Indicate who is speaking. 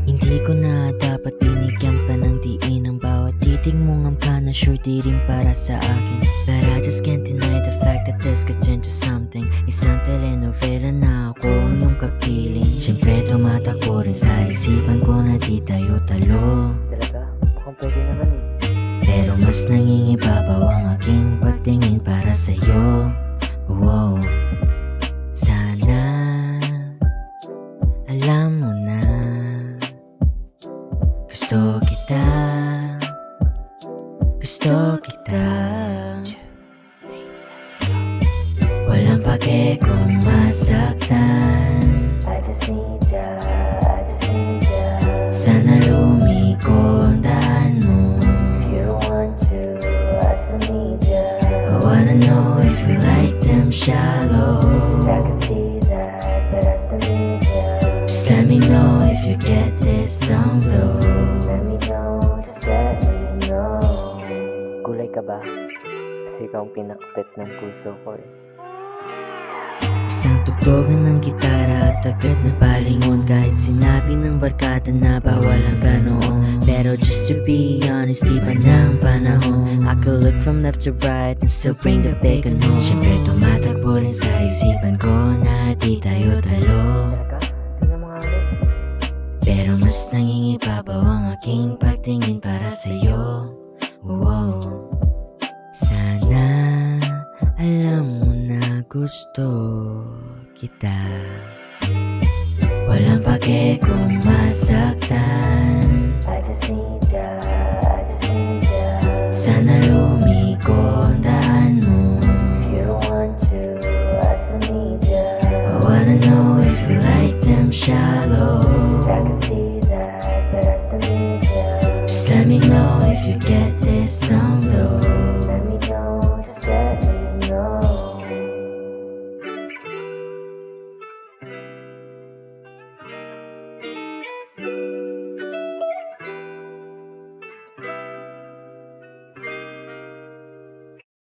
Speaker 1: Hindi ko na dapat binigyan pa ng diin ang bawat titig mong amka na sure di rin para sa akin. But I just can't deny the fact that this could turn to something. Isang telenovela na ako ang iyong kapiling. Siyempre tumatakbo rin sa isipan ko na di tayo talo.
Speaker 2: Talaga? Mukhang pwede naman eh.
Speaker 1: Pero mas nangingibabaw ang aking pagtingin para sa'yo. Wow. Sana alam mo na gusto kita, gusto kita. Walang pake kung masaktan.
Speaker 2: I just need ya, I just need ya.
Speaker 1: Sana lumiko ang daan mo.
Speaker 2: If you want to, I still need ya.
Speaker 1: I wanna know if you like them shallow.
Speaker 2: I can see that, but I still need ya.
Speaker 1: Just let me know if you get this song though.
Speaker 2: Let me know, just let me know. Kulay ka ba? Kasi ikaw ang pinakpit ng puso ko eh.
Speaker 1: Isang tugtugan ng gitara at agad na palingon. Kahit sinabi ng barkada na bawal ang ganoon. Pero just to be honest, di pa na ang panahon. I could look from left to right and still bring the bacon home. Siyempre tumatakbo rin sa isipan ko na di tayo talo.
Speaker 2: Talaga? Tingnan mo nga ulit.
Speaker 1: Pero mas nangingibabaw ang aking pagtingin para sa'yo. Wow. Sana alam mo na gusto kita. Walang pake kung masaktan.
Speaker 2: I just need ya, I just need ya.
Speaker 1: Sana lumiko ang daan mo.
Speaker 2: If you want to, I still need ya.
Speaker 1: I wanna know if you like them shallow.
Speaker 2: I can see that, but I still need ya.
Speaker 1: Just let me know if you get